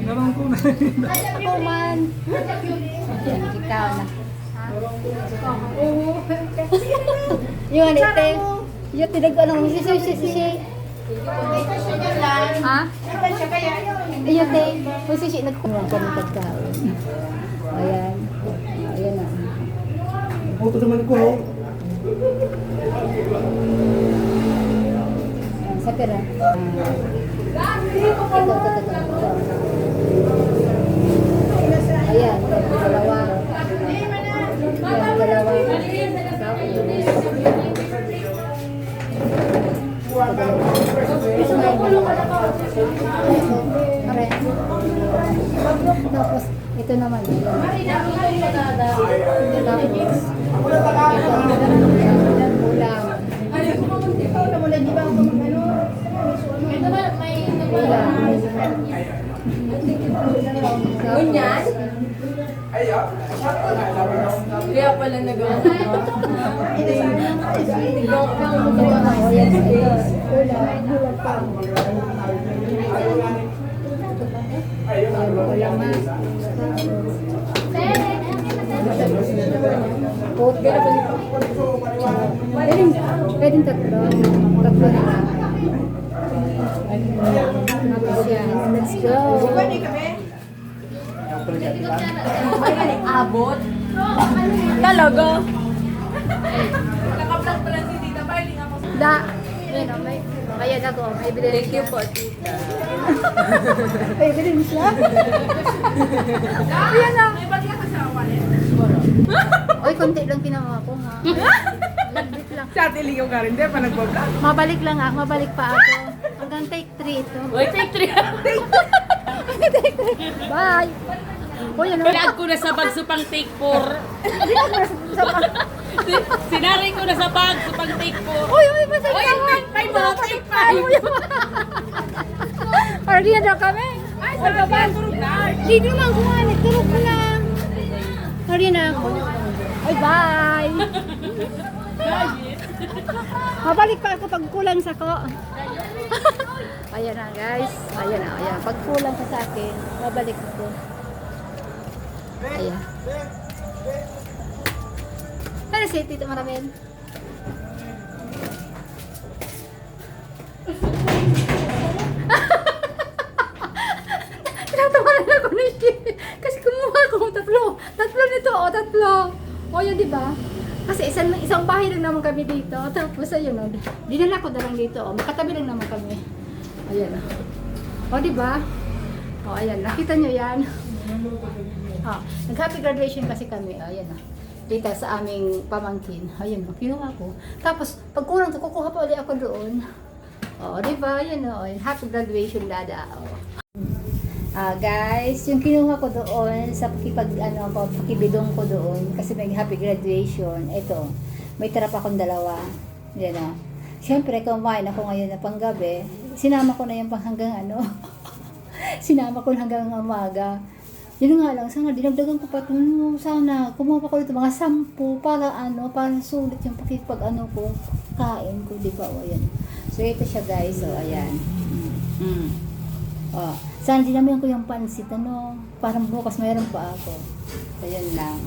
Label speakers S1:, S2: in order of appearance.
S1: Narong ko na.
S2: Ako man. Ayan, ikaw na. Yun, ite. Yun, tinag-ano, sisi. Ha? Ayun, te. Sisi, nagkuha ka ng pagkaon. Ayan. Ayan na.
S1: Puto naman ko.
S2: Sa pera. Ito. Ayan, dalawa. Ayan, dalawa. Tapos, ito naman.
S3: Ganyan? Kaya pala nagawa.
S2: Pwedeng tatlo. Tatlo na lang. Tapos yan. Let's go.
S3: Abot? Talaga? Naka-vlog pala si Tita Barling ako.
S2: Da. Ayun o, may bayad ako. May bilhin
S3: Thank you po, Tita.
S2: May bilhin siya. Ayan na.
S3: May bagya ka sa wallet.
S2: Oy, konti lang pinawa ko ha. Laglit lang.
S3: Sa Ate Leo ka rin, di ba nag-vlog?
S2: Mabalik lang ako. Mabalik pa ako. Hanggang take 3 ito.
S3: Uy, take 3.
S2: Bye. Uy, ano?
S4: Vlog ko na sa bag supang take 4. Sinari ko na sa bag supang take 4.
S2: Uy, masaya
S4: Uy, take 5 mo, take 5.
S2: Parang na daw kami.
S4: Ay, sarap yan, turog na.
S2: Hindi naman kuhan. Turog ko lang. Parang na ako. Ay, bye. Mabalik pa ako pag kulang sa ko. Ayan na guys. Ayan na. Ayan. Pag kulang ka sa akin, babalik ako. Ayan. Ano si Tito Maramel? Tinatawanan ako ni Shit. Kasi kumuha ko tatlo. Tatlo nito. O, tatlo. O, yun diba? Kasi isang bahay lang naman kami dito. Tapos ayun o. Dinala ko na lang dito. O, makatabi lang naman kami. Ayan o. O, diba? O, ayan. Nakita nyo yan. O, nag-happy graduation kasi kami. O, ayan o. Dito sa aming pamangkin. Ayan o. Kinuha ko. Tapos, pag kulang to, kukuha pa ulit ako doon. O, diba? Ayan o. Happy graduation, dada. O. Guys, yung kinuha ko doon sa pakibidong ko doon kasi may happy graduation. Ito, may tira pa akong dalawa. Yan o. Siyempre, kumain ako ngayon na panggabi. Sinama ko na yung hanggang sinama ko hanggang umaga. Yun nga lang, sana dinagdagan ko pa ito. Sana, kumuha pa ko dito mga 10 para para sulit yung ko, kain ko, di ba? O, ayan. So, ito siya guys. So, ayan. Oh, sana dinamihan ko yung pansit, parang bukas mayroon pa ako. Ayan lang.